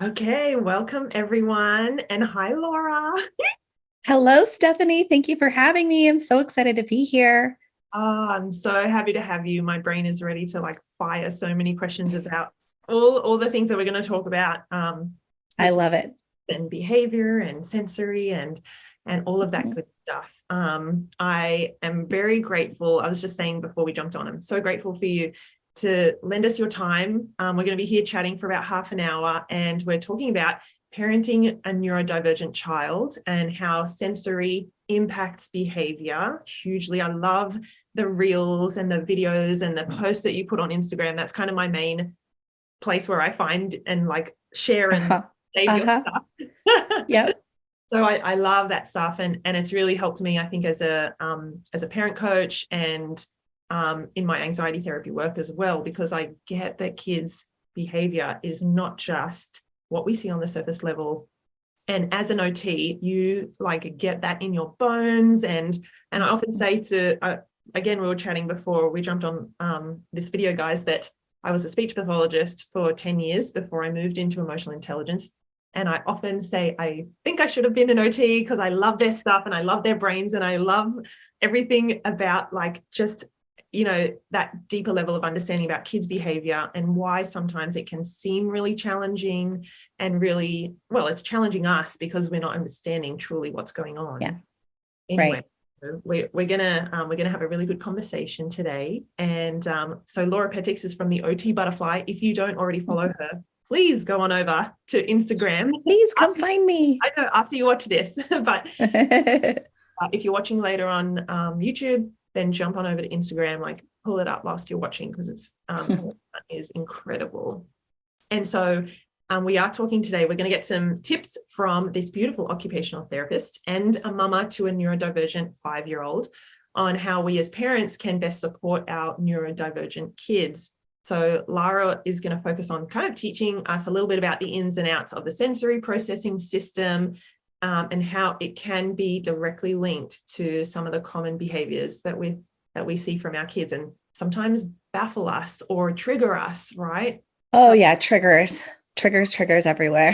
Okay, welcome everyone. And hi, Laura. Hello, Stephanie. Thank you for having me. I'm so excited to be here. Oh, I'm so happy to have you. My brain is ready to fire so many questions about all the things that we're going to talk about I with love it. and behavior and sensory and all of that good stuff. I am very grateful. I was just saying before we jumped on, I'm so grateful for you to lend us your time. We're going to be here chatting for about half an hour, and we're talking about parenting a neurodivergent child and how sensory impacts behavior hugely. I love the reels and the videos and the posts that you put on Instagram. That's kind of my main place where I find and share and save your stuff. Yep. So I love that stuff, and it's really helped me, I think, as a parent coach and in my anxiety therapy work as well, because I get that kids' behavior is not just what we see on the surface level. And as an OT, you get that in your bones. And I often say to, again, we were chatting before we jumped on this video, guys, that I was a speech pathologist for 10 years before I moved into emotional intelligence. And I often say, I think I should have been an OT because I love their stuff and I love their brains and I love everything about just that deeper level of understanding about kids' behavior and why sometimes it can seem really challenging and really, well, it's challenging us because we're not understanding truly what's going on. Yeah. Anyway, right. we're gonna have a really good conversation today. And so Laura Petix is from the OT Butterfly. If you don't already follow her, please go on over to Instagram. Please come find me. I know after you watch this, but if you're watching later on YouTube, then jump on over to Instagram, pull it up whilst you're watching, because it's is incredible. And so we are talking today, we're going to get some tips from this beautiful occupational therapist and a mama to a neurodivergent 5-year-old on how we as parents can best support our neurodivergent kids. So Lara is going to focus on kind of teaching us a little bit about the ins and outs of the sensory processing system, and how it can be directly linked to some of the common behaviors that we see from our kids and sometimes baffle us or trigger us, right? Oh, yeah. Triggers everywhere.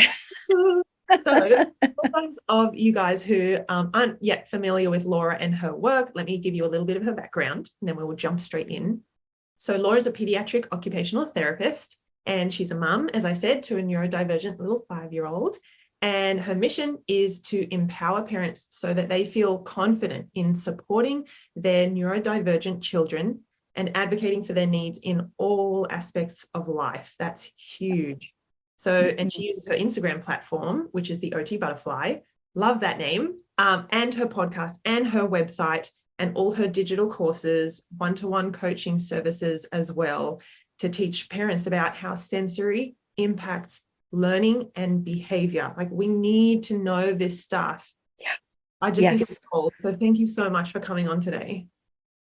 So for those of you guys who aren't yet familiar with Laura and her work, let me give you a little bit of her background and then we will jump straight in. So Laura is a pediatric occupational therapist, and she's a mum, as I said, to a neurodivergent little 5-year-old. And her mission is to empower parents so that they feel confident in supporting their neurodivergent children and advocating for their needs in all aspects of life. That's huge. So, and she uses her Instagram platform, which is the OT Butterfly. Love that name. And her podcast and her website and all her digital courses, one-to-one coaching services as well, to teach parents about how sensory impacts learning and behavior. We need to know this stuff. Yeah. I just think it's cool. So thank you so much for coming on today.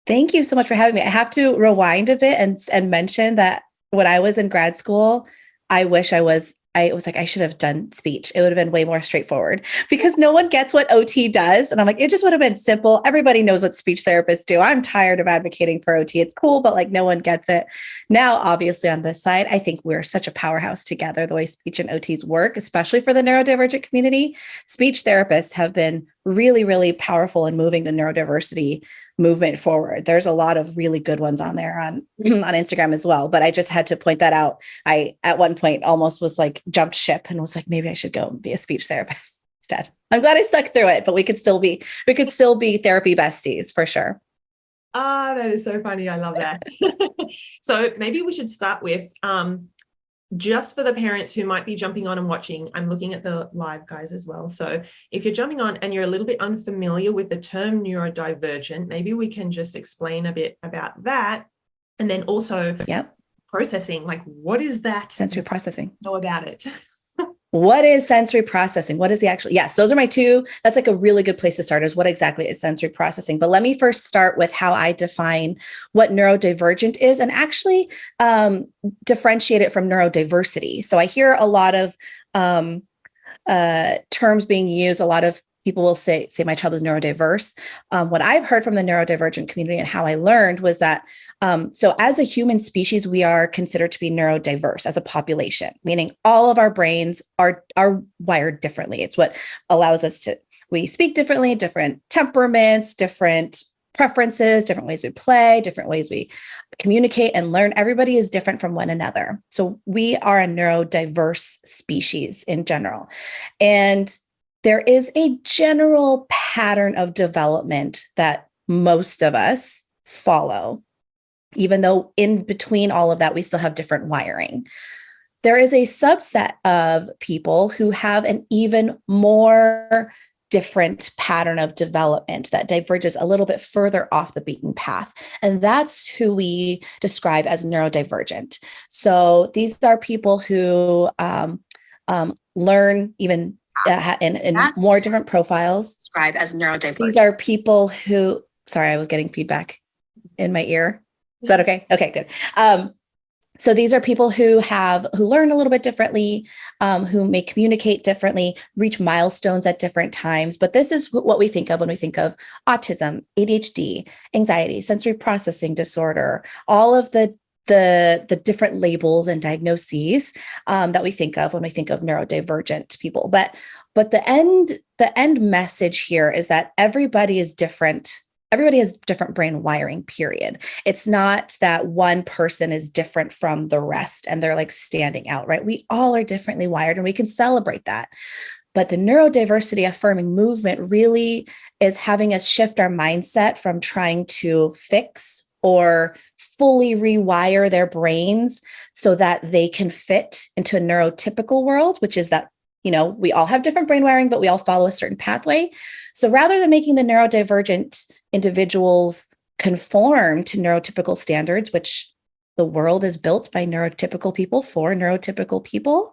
Thank you so much for having me. I have to rewind a bit and mention that when I was in grad school, I wish I was like, I should have done speech. It would have been way more straightforward because no one gets what OT does. And I'm like, it just would have been simple. Everybody knows what speech therapists do. I'm tired of advocating for OT. It's cool, but no one gets it. Now, obviously on this side, I think we're such a powerhouse together, the way speech and OTs work, especially for the neurodivergent community. Speech therapists have been really, really powerful in moving the neurodiversity movement forward. There's a lot of really good ones on there on Instagram as well. But I just had to point that out. I, at one point, almost was jumped ship and was like, maybe I should go and be a speech therapist instead. I'm glad I stuck through it, but we could still be therapy besties for sure. Ah, that is so funny. I love that. So maybe we should start with just for the parents who might be jumping on and watching. I'm looking at the live guys as well. So if you're jumping on and you're a little bit unfamiliar with the term neurodivergent, maybe we can just explain a bit about that. And then also processing, what is that? Sensory processing. Know about it. What is sensory processing? What is the actual? Yes, those are my two. That's a really good place to start, is what exactly is sensory processing. But let me first start with how I define what neurodivergent is and actually differentiate it from neurodiversity. So I hear a lot of terms being used, a lot of people will say my child is neurodiverse. What I've heard from the neurodivergent community and how I learned was that, so as a human species, we are considered to be neurodiverse as a population, meaning all of our brains are wired differently. It's what allows us to, we speak differently, different temperaments, different preferences, different ways we play, different ways we communicate and learn. Everybody is different from one another. So we are a neurodiverse species in general. And there is a general pattern of development that most of us follow, even though in between all of that, we still have different wiring. There is a subset of people who have an even more different pattern of development that diverges a little bit further off the beaten path. And that's who we describe as neurodivergent. So these are people who learn even in more different profiles. Described as neurodivergent. These are people who, sorry, I was getting feedback in my ear. Is that okay? Okay, good. So these are people who learn a little bit differently, who may communicate differently, reach milestones at different times. But this is what we think of when we think of autism, ADHD, anxiety, sensory processing disorder, all of the different labels and diagnoses that we think of when we think of neurodivergent people. But the end message here is that everybody is different. Everybody has different brain wiring, period. It's not that one person is different from the rest and they're like standing out, right? We all are differently wired and we can celebrate that. But the neurodiversity affirming movement really is having us shift our mindset from trying to fix or fully rewire their brains so that they can fit into a neurotypical world, which is that, we all have different brain wiring, but we all follow a certain pathway. So rather than making the neurodivergent individuals conform to neurotypical standards, which the world is built by neurotypical people for neurotypical people,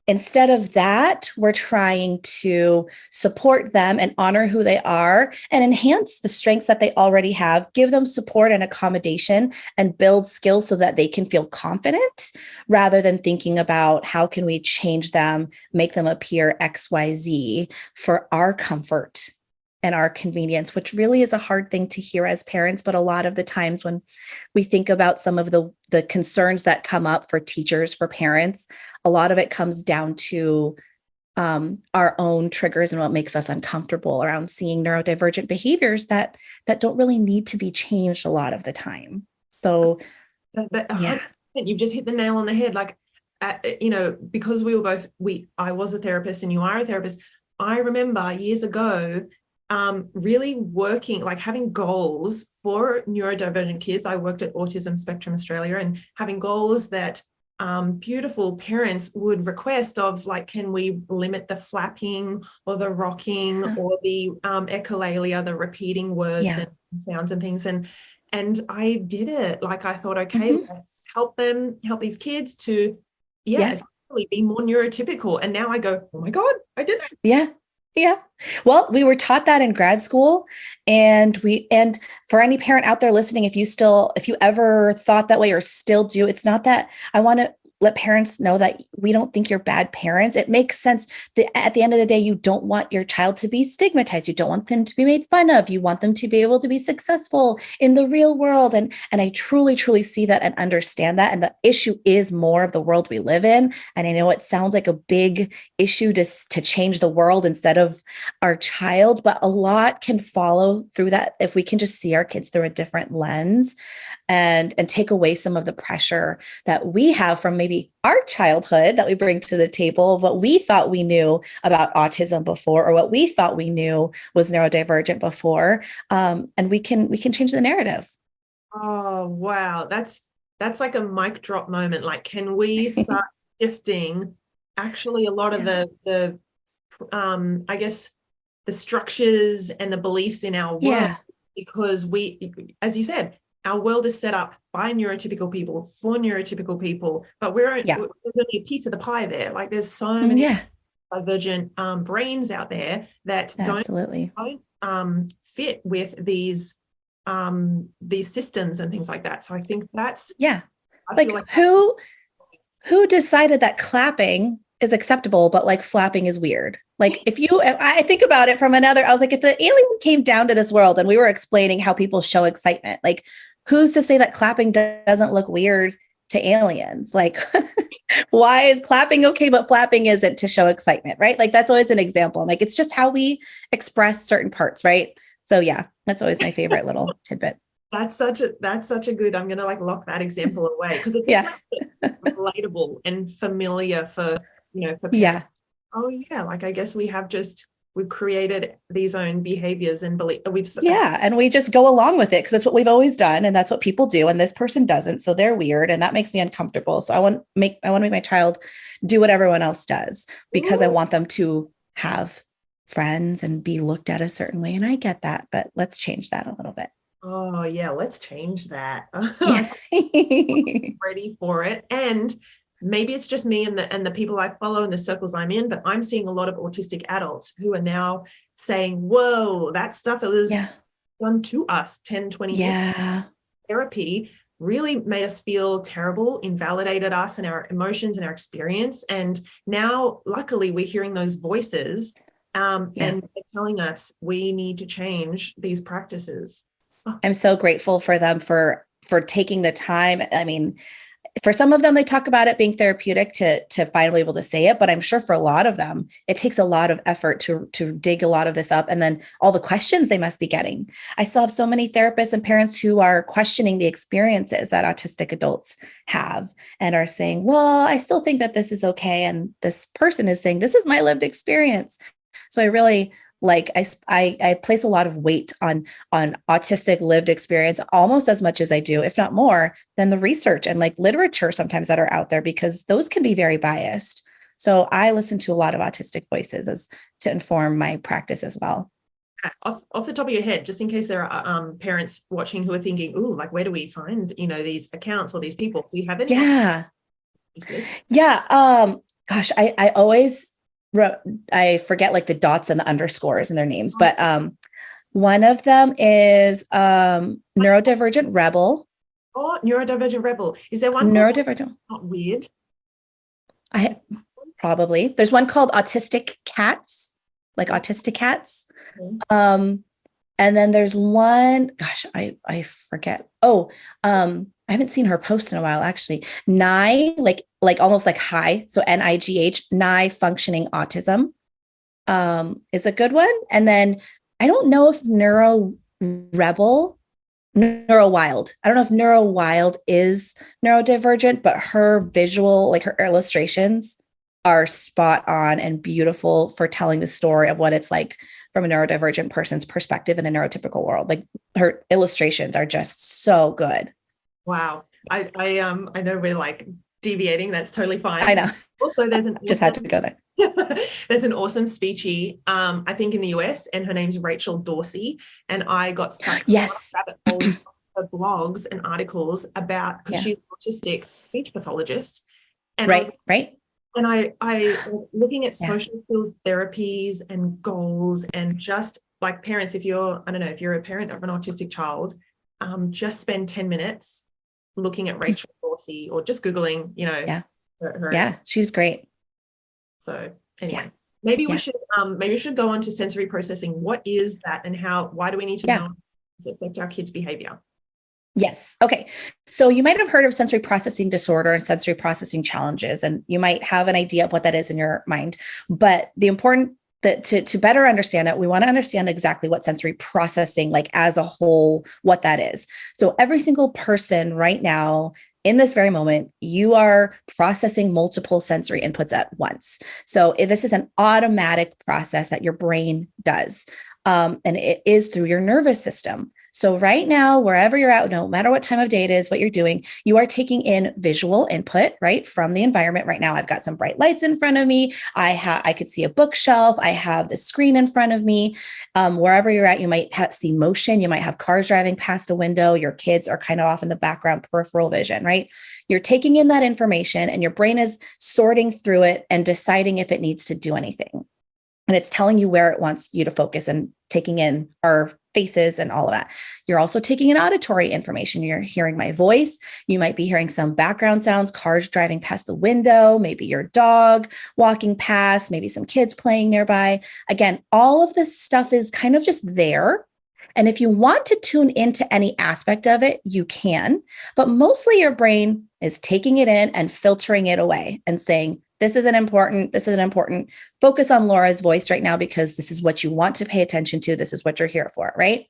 instead of that, we're trying to support them and honor who they are and enhance the strengths that they already have, give them support and accommodation and build skills so that they can feel confident rather than thinking about how can we change them, make them appear XYZ for our comfort and our convenience, which really is a hard thing to hear as parents. But a lot of the times when we think about some of the concerns that come up for teachers, for parents, a lot of it comes down to our own triggers and what makes us uncomfortable around seeing neurodivergent behaviors that don't really need to be changed a lot of the time. So, yeah, you've just hit the nail on the head. Like, because I was a therapist and you are a therapist. I remember years ago, really working, like having goals for neurodivergent kids. I worked at Autism Spectrum Australia and having goals that beautiful parents would request of, like, can we limit the flapping or the rocking or the echolalia, the repeating words and sounds and things. And I did it. Like, I thought, okay, let's help these kids to, essentially be more neurotypical. And now I go, oh my God, I did that. Yeah. Well, we were taught that in grad school, and for any parent out there listening, if you ever thought that way or still do, it's not that I want to let parents know that we don't think you're bad parents. It makes sense that at the end of the day, you don't want your child to be stigmatized. You don't want them to be made fun of. You want them to be able to be successful in the real world. And I truly, truly see that and understand that. And the issue is more of the world we live in. And I know it sounds like a big issue to change the world instead of our child, but a lot can follow through that if we can just see our kids through a different lens and take away some of the pressure that we have from maybe our childhood that we bring to the table of what we thought we knew about autism before, or what we thought we knew was neurodivergent before. And we can change the narrative. Oh, wow. That's like a mic drop moment. Like, can we start shifting actually a lot of the I guess the structures and the beliefs in our world, because we, as you said, our world is set up by neurotypical people for neurotypical people, but we're only a piece of the pie there. Like, there's so many divergent brains out there that don't fit with these systems and things like that. So I think that's like who decided that clapping is acceptable, but like flapping is weird. Like I think about it from another, I was like, if the alien came down to this world and we were explaining how people show excitement, like who's to say that clapping doesn't look weird to aliens? Like, why is clapping okay, but flapping isn't to show excitement, right? Like that's always an example. I'm like, it's just how we express certain parts, right? So yeah, that's always my favorite little tidbit. That's such a good, I'm gonna like lock that example away because it just Yeah. makes it relatable and familiar for, for parents. Yeah. Oh yeah, like I guess we've created these own behaviors and Yeah. And we just go along with it because that's what we've always done. And that's what people do. And this person doesn't. So they're weird. And that makes me uncomfortable. So I want to make my child do what everyone else does because I want them to have friends and be looked at a certain way. And I get that, but let's change that a little bit. Oh yeah, let's change that. Yeah. Ready for it. And maybe it's just me and the people I follow and the circles I'm in, but I'm seeing a lot of autistic adults who are now saying, whoa, that stuff that was done to us 10, 20 years. Therapy really made us feel terrible, invalidated us and our emotions and our experience. And now, luckily, we're hearing those voices and they're telling us we need to change these practices. I'm so grateful for them for taking the time. I mean, for some of them, they talk about it being therapeutic to finally be able to say it, but I'm sure for a lot of them, it takes a lot of effort to dig a lot of this up. And then all the questions they must be getting. I still have so many therapists and parents who are questioning the experiences that autistic adults have and are saying, well, I still think that this is okay. And this person is saying, this is my lived experience. So I really I place a lot of weight on autistic lived experience almost as much as I do, if not more, than the research and like literature sometimes that are out there, because those can be very biased. So I listen to a lot of autistic voices to inform my practice as well. Off the top of your head, just in case there are parents watching who are thinking, ooh, like where do we find, these accounts or these people? Do you have any? Yeah. Gosh, I always I forget like the dots and the underscores in their names, but one of them is Neurodivergent Rebel. Oh, Neurodivergent Rebel. Is there one Neurodivergent? Not weird. Probably. There's one called Autistic Cats, like Autistic Cats. Okay. And then there's one, gosh, I forget. I haven't seen her post in a while, actually. NIGH, like almost like high. So NIGH, NIGH Functioning Autism is a good one. And then I don't know if Neurowild. I don't know if Neurowild is neurodivergent, but her visual, like her illustrations are spot on and beautiful for telling the story of what it's like from a neurodivergent person's perspective in a neurotypical world. Like her illustrations are just so good. Wow. I know we're like deviating. That's totally fine. I know. Also, there's an just had to go there. There's an awesome speechie, I think in the US, and her name's Rachel Dorsey. And I got sucked rabbit holes of her blogs and articles about, because she's an autistic speech pathologist. And right. And I looking at social skills therapies and goals, and just like parents, if you're a parent of an autistic child, just spend 10 minutes looking at Rachel Dorsey or just Googling, her. She's great. So anyway, maybe we should go on to sensory processing. What is that, and why do we need to know how it affect our kids' behavior? Yes. Okay. So you might have heard of sensory processing disorder and sensory processing challenges, and you might have an idea of what that is in your mind. But the important that to better understand it, we want to understand exactly what sensory processing, like as a whole, what that is. So every single person right now, in this very moment, you are processing multiple sensory inputs at once. So this is an automatic process that your brain does. And it is through your nervous system. So right now, wherever you're at, no matter what time of day it is, what you're doing, you are taking in visual input, right, from the environment. Right now, I've got some bright lights in front of me. I could see a bookshelf. I have the screen in front of me. Wherever you're at, you might see motion. You might have cars driving past a window. Your kids are kind of off in the background, peripheral vision, right? You're taking in that information and your brain is sorting through it and deciding if it needs to do anything. and it's telling you where it wants you to focus and taking in our faces and all of that. You're also taking in auditory information. You're hearing my voice. You might be hearing some background sounds, cars driving past the window, maybe your dog walking past, maybe some kids playing nearby. Again, all of this stuff is kind of just there. And if you want to tune into any aspect of it, you can, but mostly your brain is taking it in and filtering it away and saying, this isn't important. This isn't important. Focus on Laura's voice right now because this is what you want to pay attention to. This is what you're here for, right?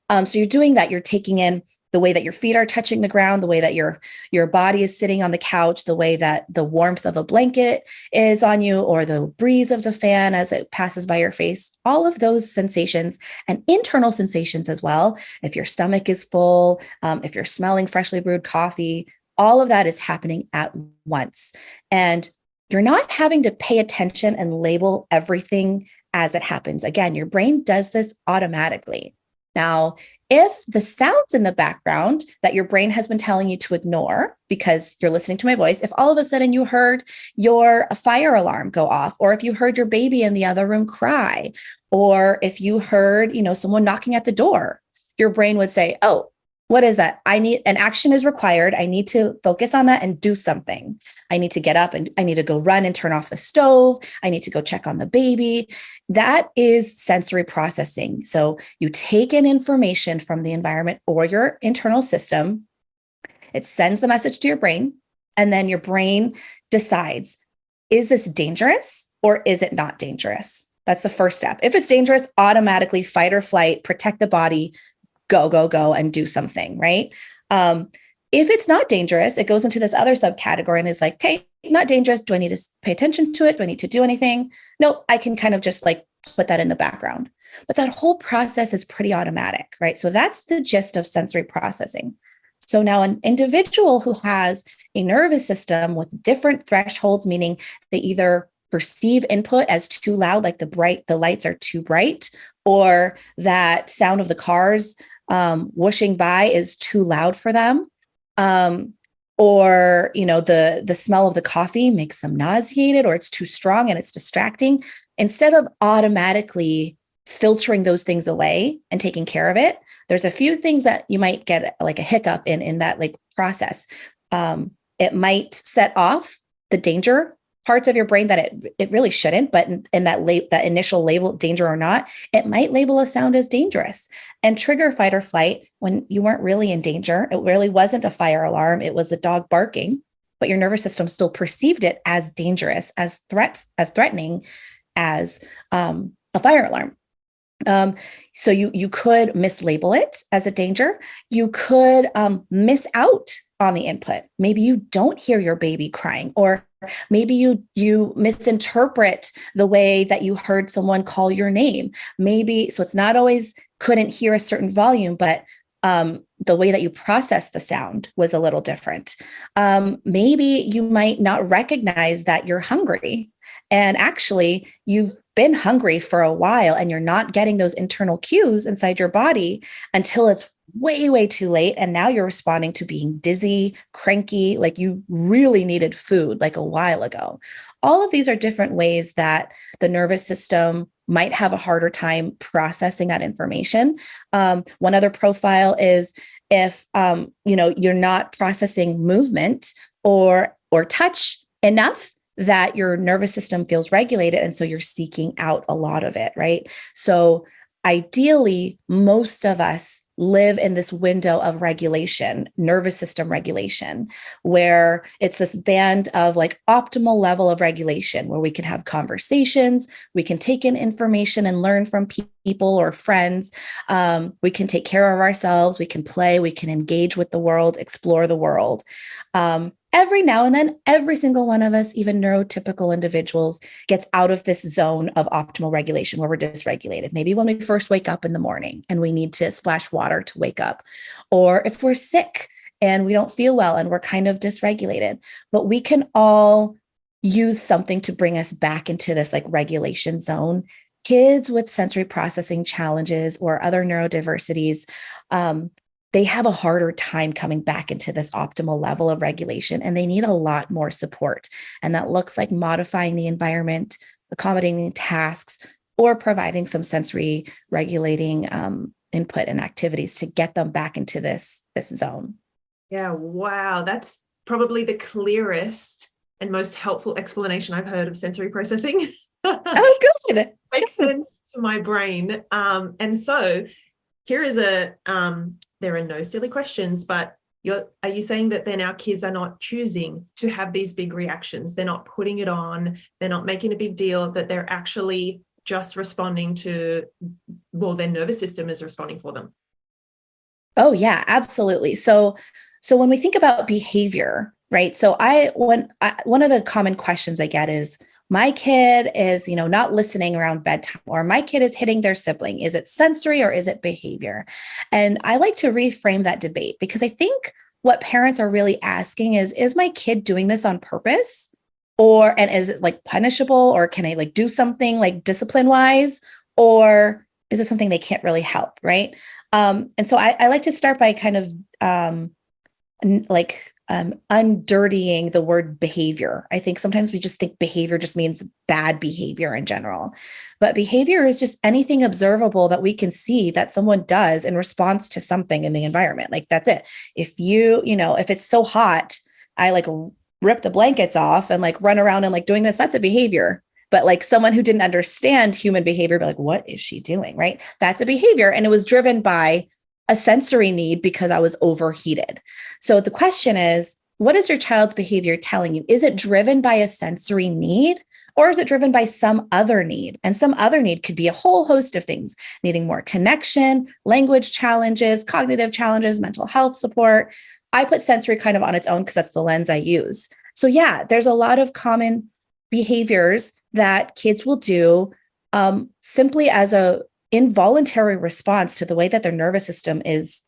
So you're doing that. You're taking in the way that your feet are touching the ground, the way that your body is sitting on the couch, the way that the warmth of a blanket is on you, or the breeze of the fan as it passes by your face. All of those sensations and internal sensations as well. If your stomach is full, if you're smelling freshly brewed coffee, all of that is happening at once. And you're not having to pay attention and label everything as it happens. Again, your brain does this automatically. Now, if the sounds in the background that your brain has been telling you to ignore because you're listening to my voice, if all of a sudden you heard your fire alarm go off, or if you heard your baby in the other room cry, or if you heard, someone knocking at the door, your brain would say, oh, what is that? I need an action is required. I need to focus on that and do something. I need to get up and I need to go run and turn off the stove. I need to go check on the baby. That is sensory processing. So you take in information from the environment or your internal system. It sends the message to your brain, and then your brain decides, is this dangerous or is it not dangerous? That's the first step. If it's dangerous, automatically fight or flight, protect the body, go, and do something, right? If it's not dangerous, it goes into this other subcategory and is like, okay, not dangerous. Do I need to pay attention to it? Do I need to do anything? No, I can kind of just like put that in the background. But that whole process is pretty automatic, right? So that's the gist of sensory processing. So now an individual who has a nervous system with different thresholds, meaning they either perceive input as too loud, like the lights are too bright, or that sound of the cars whooshing by is too loud for them. Or, the smell of the coffee makes them nauseated, or it's too strong and it's distracting. Instead of automatically filtering those things away and taking care of it, there's a few things that you might get like a hiccup in that like process. It might set off the danger parts of your brain that it really shouldn't, but in that initial label, danger or not, it might label a sound as dangerous and trigger fight or flight when you weren't really in danger. It really wasn't a fire alarm. It was the dog barking, but your nervous system still perceived it as dangerous, as threatening as a fire alarm. So you could mislabel it as a danger. You could miss out on the input. Maybe you don't hear your baby crying, or maybe you misinterpret the way that you heard someone call your name. So it's not always couldn't hear a certain volume, but the way that you process the sound was a little different. Maybe you might not recognize that you're hungry, and actually you've been hungry for a while and you're not getting those internal cues inside your body until it's way, way too late. And now you're responding to being dizzy, cranky, like you really needed food like a while ago. All of these are different ways that the nervous system might have a harder time processing that information. One other profile is if you're not processing movement or touch enough that your nervous system feels regulated. And so you're seeking out a lot of it, right? So ideally, most of us live in this window of regulation, nervous system regulation, where it's this band of like optimal level of regulation where we can have conversations, we can take in information and learn from people or friends. We can take care of ourselves, we can play, we can engage with the world, explore the world. Every now and then, every single one of us, even neurotypical individuals, gets out of this zone of optimal regulation where we're dysregulated. Maybe when we first wake up in the morning and we need to splash water to wake up, or if we're sick and we don't feel well and we're kind of dysregulated. But we can all use something to bring us back into this like regulation zone. Kids with sensory processing challenges or other neurodiversities, they have a harder time coming back into this optimal level of regulation, and they need a lot more support. And that looks like modifying the environment, accommodating tasks, or providing some sensory regulating input and activities to get them back into this zone. Yeah, wow. That's probably the clearest and most helpful explanation I've heard of sensory processing. Oh, good. Makes sense to my brain. And so here is there are no silly questions, but are you saying that then our kids are not choosing to have these big reactions? They're not putting it on, they're not making a big deal, that they're actually just responding to, well, their nervous system is responding for them? Oh yeah, absolutely. So when we think about behavior, right? So one of the common questions I get is, my kid is, not listening around bedtime, or my kid is hitting their sibling. Is it sensory or is it behavior? And I like to reframe that debate, because I think what parents are really asking is my kid doing this on purpose? And is it like punishable, or can I like do something like discipline wise, or is it something they can't really help? Right. And so I like to start by kind of undirtying the word behavior. I think sometimes we just think behavior just means bad behavior in general, but behavior is just anything observable that we can see that someone does in response to something in the environment. Like, that's it. If if it's so hot, I like rip the blankets off and like run around and like doing this, that's a behavior. But like someone who didn't understand human behavior, be like, what is she doing? Right. That's a behavior. And it was driven by a sensory need because I was overheated. So the question is, what is your child's behavior telling you? Is it driven by a sensory need, or is it driven by some other need? And some other need could be a whole host of things: needing more connection, language challenges, cognitive challenges, mental health support. I put sensory kind of on its own because that's the lens I use. So yeah, there's a lot of common behaviors that kids will do simply as a involuntary response to the way that their nervous system is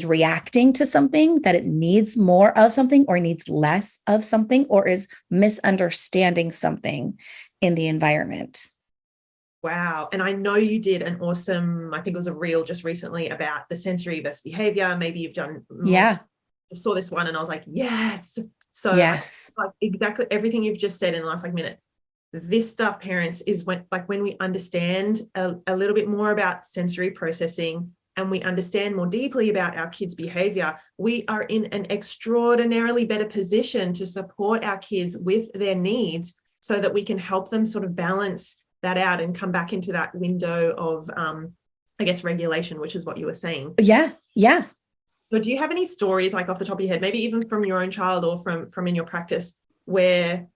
reacting to something, that it needs more of something or needs less of something, or is misunderstanding something in the environment. Wow. And I know you did an awesome, I think it was a reel just recently about the sensory versus behavior. Maybe you've done more. Yeah. I saw this one and I was like, yes. So yes. like exactly everything you've just said in the last minute. This stuff, parents, is when we understand a little bit more about sensory processing, and we understand more deeply about our kids' behavior, we are in an extraordinarily better position to support our kids with their needs, so that we can help them sort of balance that out and come back into that window of, regulation, which is what you were saying. Yeah. Yeah. So do you have any stories, like off the top of your head, maybe even from your own child or from in your practice, where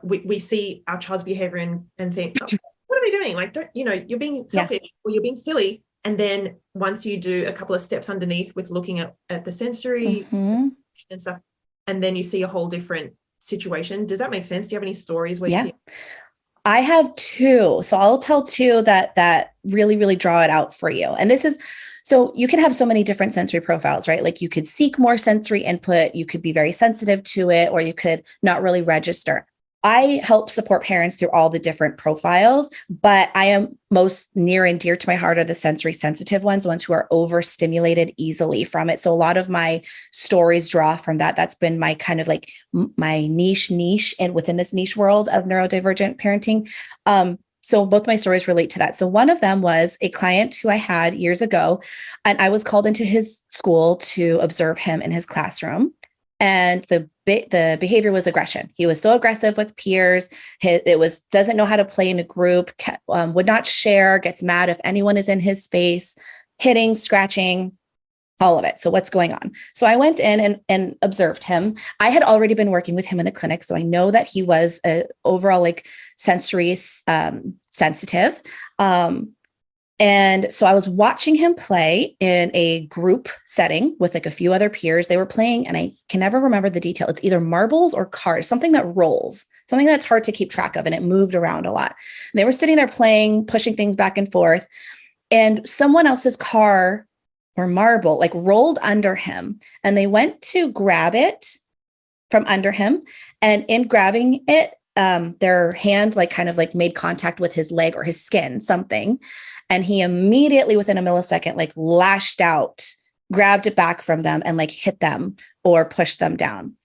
we see our child's behavior and think, oh, what are they doing? Like, you're being selfish or you're being silly. And then once you do a couple of steps underneath with looking at the sensory and stuff, and then you see a whole different situation. Does that make sense? Do you have any stories where you see? I have two. So I'll tell two that really, really draw it out for you. And so you can have so many different sensory profiles, right? Like, you could seek more sensory input, you could be very sensitive to it, or you could not really register. I help support parents through all the different profiles, but I am most near and dear to my heart are the sensory sensitive ones who are overstimulated easily from it. So a lot of my stories draw from that. That's been my kind of like my niche and within this niche world of neurodivergent parenting. So both my stories relate to that. So one of them was a client who I had years ago, and I was called into his school to observe him in his classroom. And the behavior was aggression. He was so aggressive with peers. Doesn't know how to play in a group, would not share, gets mad if anyone is in his space, hitting, scratching, all of it. So what's going on? So I went in and observed him. I had already been working with him in the clinic, so I know that he was overall like sensory sensitive. And so I was watching him play in a group setting with like a few other peers. They were playing, and I can never remember the detail. It's either marbles or cars, something that rolls, something that's hard to keep track of. And it moved around a lot. And they were sitting there playing, pushing things back and forth. And someone else's car or marble like rolled under him. And they went to grab it from under him. And in grabbing it, their hand like kind of like made contact with his leg or his skin, something. And he immediately within a millisecond, like lashed out, grabbed it back from them and like hit them or pushed them down.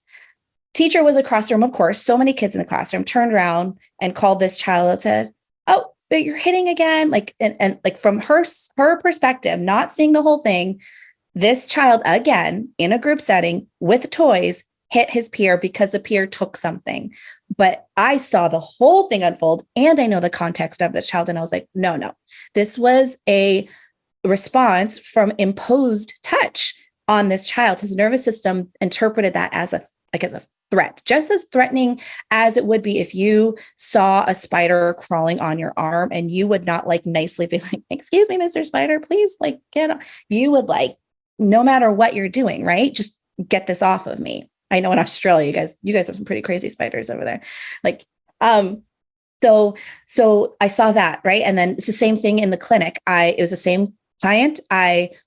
Teacher was across the room, of course, so many kids in the classroom, turned around and called this child and said, "Oh, but you're hitting again. Like, and like from her perspective, not seeing the whole thing, this child, again, in a group setting with toys, hit his peer because the peer took something. But I saw the whole thing unfold, and I know the context of the child. And I was like, no, this was a response from imposed touch on this child. His nervous system interpreted that as a threat, just as threatening as it would be if you saw a spider crawling on your arm, and you would not like nicely be like, excuse me, Mr. Spider, please like get on. You would like, no matter what you're doing, right? Just get this off of me. I know in Australia, you guys have some pretty crazy spiders over there. Like, so I saw that, right? And then it's the same thing in the clinic. It was the same client.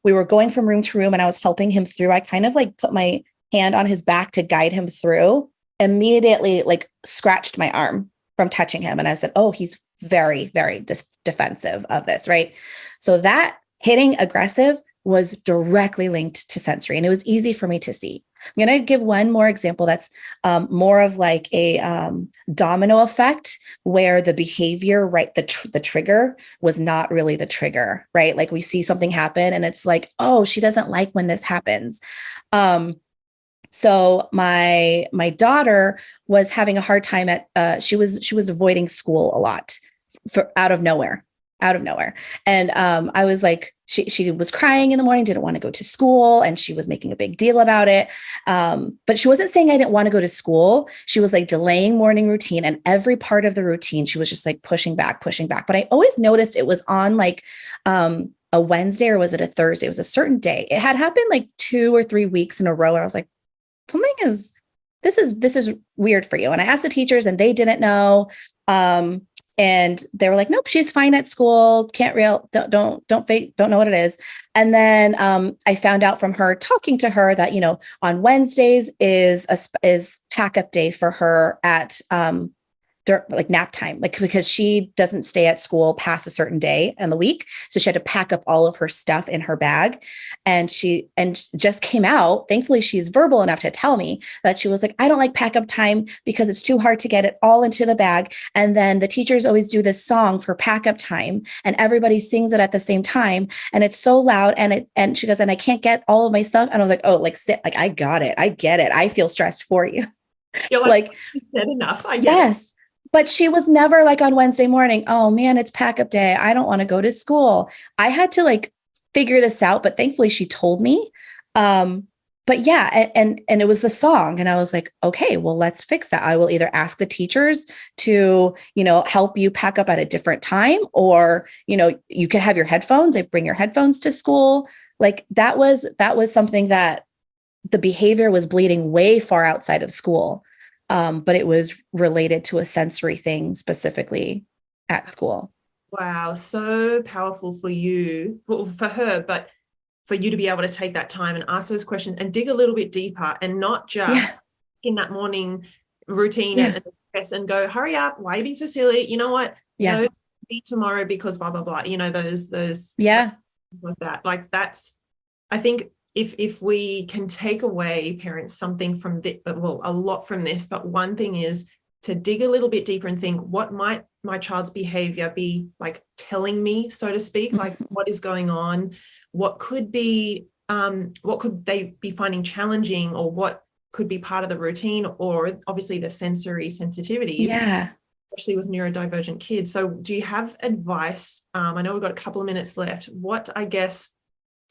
We were going from room to room, and I was helping him through. I kind of like put my hand on his back to guide him through, immediately like scratched my arm from touching him. And I said, oh, he's very, very defensive of this, right? So that hitting aggressive was directly linked to sensory, and it was easy for me to see. I'm going to give one more example that's more of like a domino effect, where the behavior, right, the trigger was not really the trigger, right? Like we see something happen and it's like, oh, she doesn't like when this happens. So my daughter was having a hard time she was avoiding school a lot out of nowhere. And I was like, she was crying in the morning, didn't want to go to school, and she was making a big deal about it. But she wasn't saying I didn't want to go to school. She was like delaying morning routine, and every part of the routine, she was just like pushing back. But I always noticed it was on like a Wednesday, or was it a Thursday? It was a certain day. It had happened like 2 or 3 weeks in a row where I was like, this is weird for you. And I asked the teachers, and they didn't know. And they were like, nope, she's fine at school. Don't know what it is. And then I found out from her talking to her that, on Wednesdays is pack up day for her at like nap time, like because she doesn't stay at school past a certain day in the week. So she had to pack up all of her stuff in her bag. And she just came out. Thankfully, she's verbal enough to tell me that she was like, I don't like pack up time because it's too hard to get it all into the bag. And then the teachers always do this song for pack up time, and everybody sings it at the same time. And it's so loud. And she goes, and I can't get all of my stuff. And I was like, oh, like sit, like I got it. I get it. I feel stressed for you. You're like said enough. I get yes. It. But she was never like on Wednesday morning, oh man, it's pack up day. I don't want to go to school. I had to like figure this out, but thankfully she told me. But yeah, and it was the song. And I was like, okay, well, let's fix that. I will either ask the teachers to, help you pack up at a different time, or, you could have your headphones, like bring your headphones to school. Like that was something that the behavior was bleeding way far outside of school. But it was related to a sensory thing specifically at school. Wow. So powerful for you, for her, but for you to be able to take that time and ask those questions and dig a little bit deeper, and not just in that morning routine and stress and go, hurry up. Why are you being so silly? You know what? No, be tomorrow because blah, blah, blah. Those like that. Like that's, I think, if we can take away, parents, something from a lot from this, but one thing is to dig a little bit deeper and think, what might my child's behavior be like telling me, so to speak, like what is going on? What could they be finding challenging, or what could be part of the routine, or obviously the sensory sensitivities, especially with neurodivergent kids. So do you have advice? I know we've got a couple of minutes left. What, I guess,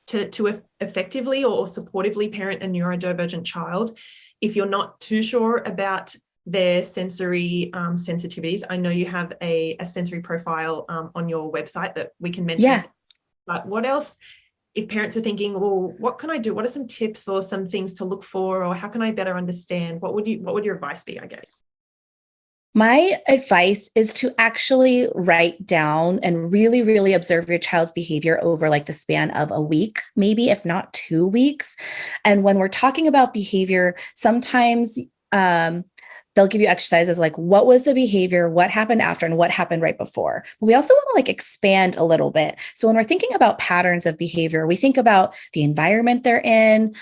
to effectively or supportively parent a neurodivergent child, if you're not too sure about their sensory sensitivities. I know you have a sensory profile on your website that we can mention. But what else, if parents are thinking, well, what can I do? What are some tips or some things to look for, or how can I better understand? What would your advice be, I guess? My advice is to actually write down and really, really observe your child's behavior over like the span of a week, maybe if not 2 weeks. And when we're talking about behavior, sometimes they'll give you exercises like, what was the behavior, what happened after, and what happened right before. But we also want to like expand a little bit. So when we're thinking about patterns of behavior, we think about the environment they're in,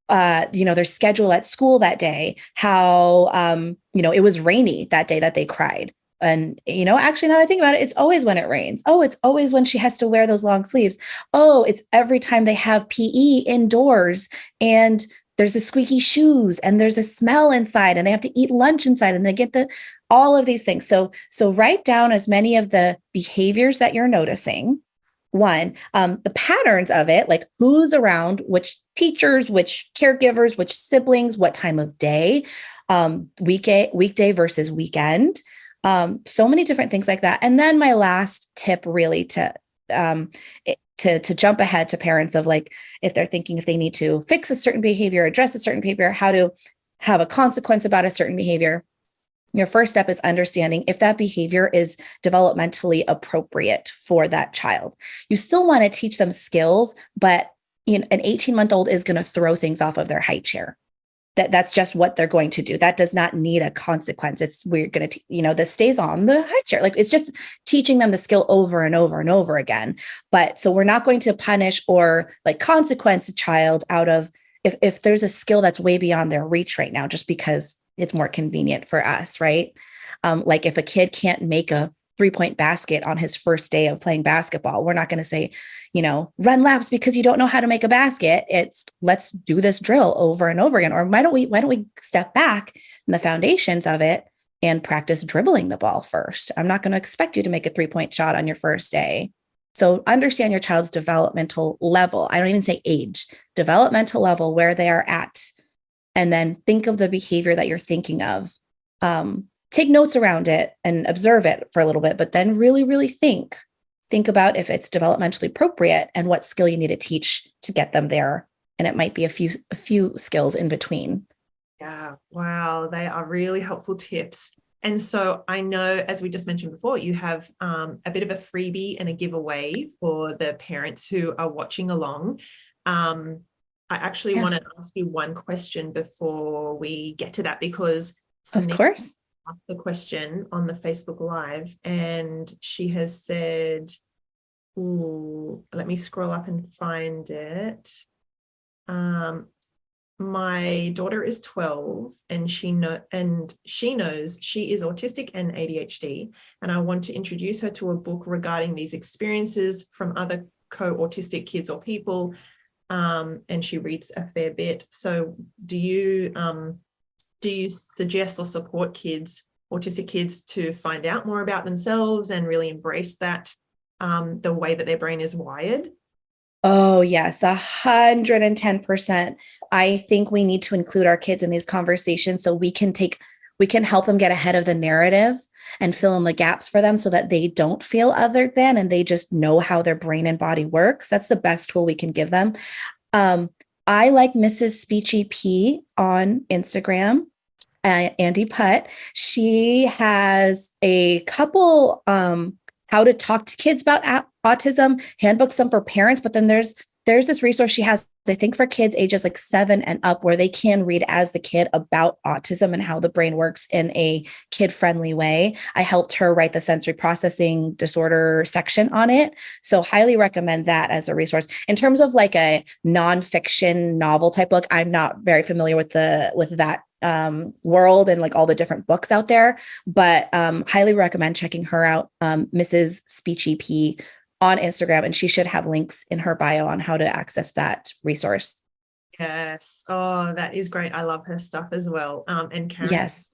their schedule at school that day, how, it was rainy that day that they cried. And, actually, now that I think about it, it's always when it rains. Oh, it's always when she has to wear those long sleeves. Oh, it's every time they have PE indoors and there's the squeaky shoes and there's a smell inside and they have to eat lunch inside and they get all of these things. So write down as many of the behaviors that you're noticing. One, the patterns of it, like who's around, which teachers, which caregivers, which siblings, what time of day, weekday versus weekend. So many different things like that. And then my last tip really to jump ahead to parents of like, if they're thinking if they need to fix a certain behavior, address a certain behavior, how to have a consequence about a certain behavior. Your first step is understanding if that behavior is developmentally appropriate for that child. You still want to teach them skills, but an 18-month-old is going to throw things off of their high chair. That's just what they're going to do. That does not need a consequence. We're going to, this stays on the high chair. Like it's just teaching them the skill over and over and over again. But so we're not going to punish or like consequence a child out of if there's a skill that's way beyond their reach right now, just because it's more convenient for us, right? Like if a kid can't make a 3-point basket on his first day of playing basketball, we're not going to say, run laps because you don't know how to make a basket. It's let's do this drill over and over again. Or why don't we step back in the foundations of it and practice dribbling the ball first? I'm not going to expect you to make a 3-point shot on your first day. So understand your child's developmental level. I don't even say age, developmental level, where they are at. And then think of the behavior that you're thinking of. Take notes around it and observe it for a little bit, but then really, really think about if it's developmentally appropriate and what skill you need to teach to get them there. And it might be a few skills in between. Yeah. Wow. They are really helpful tips. And so I know, as we just mentioned before, you have a bit of a freebie and a giveaway for the parents who are watching along. I actually want to ask you one question before we get to that, because of course asked the question on the Facebook Live and she has said, let me scroll up and find it. My daughter is 12 and she knows she is autistic and ADHD, and I want to introduce her to a book regarding these experiences from other co-autistic kids or people. And she reads a fair bit. So do you suggest or support autistic kids to find out more about themselves and really embrace that, the way that their brain is wired? Oh, yes, 110%. I think we need to include our kids in these conversations so we can help them get ahead of the narrative and fill in the gaps for them so that they don't feel other than, and they just know how their brain and body works. That's the best tool we can give them. I like Mrs. Speechy P on Instagram, Andy Putt. She has a couple how to talk to kids about autism handbooks, some for parents, but then there's this resource she has, I think, for kids ages like 7 and up, where they can read as the kid about autism and how the brain works in a kid-friendly way. I helped her write the sensory processing disorder section on it. So highly recommend that as a resource. In terms of like a nonfiction novel type book, I'm not very familiar with that world and like all the different books out there, but highly recommend checking her out, Mrs. Speechy P on Instagram, and she should have links in her bio on how to access that resource. Yes. Oh, that is great. I love her stuff as well. And Karen, yes,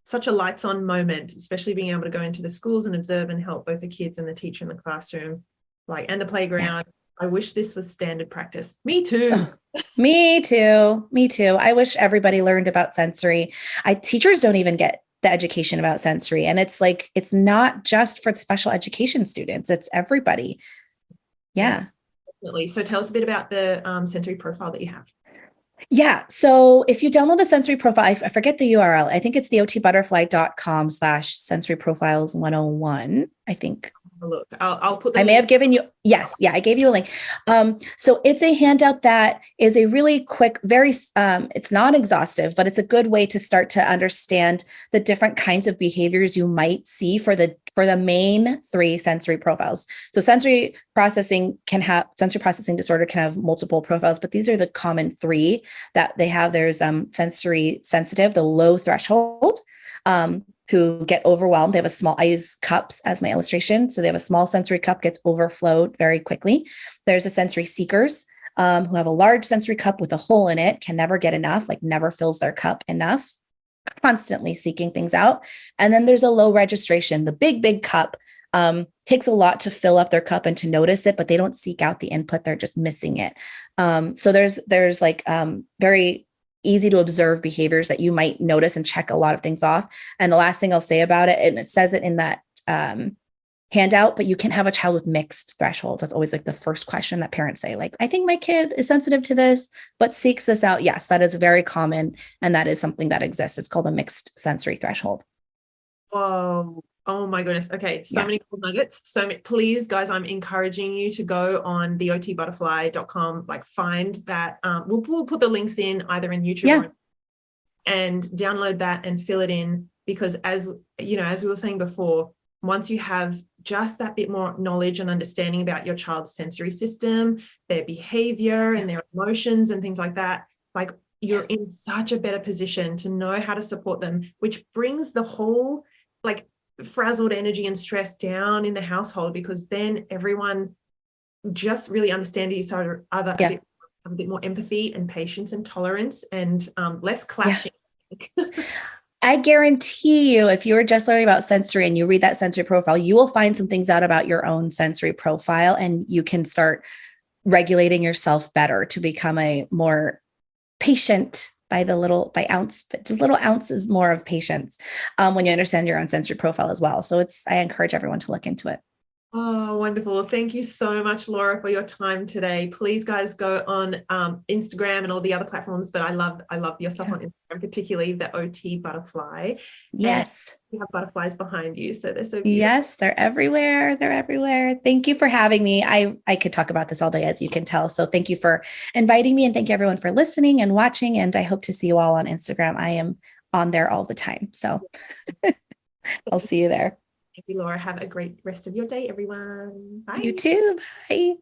such a lights on moment, especially being able to go into the schools and observe and help both the kids and the teacher in the classroom, and the playground. Yeah. I wish this was standard practice. Me too. Oh, me too. I wish everybody learned about sensory. Teachers don't even get the education about sensory. And it's like, it's not just for the special education students, it's everybody. Yeah. Definitely. So tell us a bit about the sensory profile that you have. Yeah. So if you download the sensory profile, I forget the URL. I think it's the otbutterfly.com/sensory profiles 101, I think. Look, I'll put I may have given you. Yes. Yeah. I gave you a link. So it's a handout that is a really quick, it's not exhaustive, but it's a good way to start to understand the different kinds of behaviors you might see for the main 3 sensory profiles. So sensory processing disorder can have multiple profiles, but these are the common 3 that they have. There's sensory sensitive, the low threshold, who get overwhelmed. They have a small, I use cups as my illustration. So they have a small sensory cup, gets overflowed very quickly. There's a sensory seekers who have a large sensory cup with a hole in it, can never get enough, like never fills their cup enough, constantly seeking things out. And then there's a low registration, the big cup. Takes a lot to fill up their cup and to notice it, but they don't seek out the input. They're just missing it. So there's like very easy to observe behaviors that you might notice and check a lot of things off. And the last thing I'll say about it, and it says it in that handout, but you can have a child with mixed thresholds. That's always like the first question that parents say, like, I think my kid is sensitive to this, but seeks this out. Yes, that is very common. And that is something that exists. It's called a mixed sensory threshold. Whoa. Oh my goodness. Okay. So many cool nuggets. Please, guys, I'm encouraging you to go on the otbutterfly.com, like find that. We'll put the links in either in YouTube and download that and fill it in, because as you know, as we were saying before, once you have just that bit more knowledge and understanding about your child's sensory system, their behavior and their emotions and things like that, like you're in such a better position to know how to support them, which brings the whole like frazzled energy and stress down in the household, because then everyone just really understands each other a bit more empathy and patience and tolerance and less clashing. I guarantee you, if you're just learning about sensory and you read that sensory profile, you will find some things out about your own sensory profile, and you can start regulating yourself better to become a more patient by ounce, but the little ounces more of patience when you understand your own sensory profile as well. So I encourage everyone to look into it. Oh, wonderful. Thank you so much, Laura, for your time today. Please, guys, go on Instagram and all the other platforms, but I love your stuff on Instagram, particularly the OT butterfly. Yes. And you have butterflies behind you, so they're so beautiful. Yes, they're everywhere. They're everywhere. Thank you for having me. I could talk about this all day, as you can tell. So thank you for inviting me, and thank you everyone for listening and watching. And I hope to see you all on Instagram. I am on there all the time. So I'll see you there. Thank you, Laura. Have a great rest of your day, everyone. Bye. You too. Bye.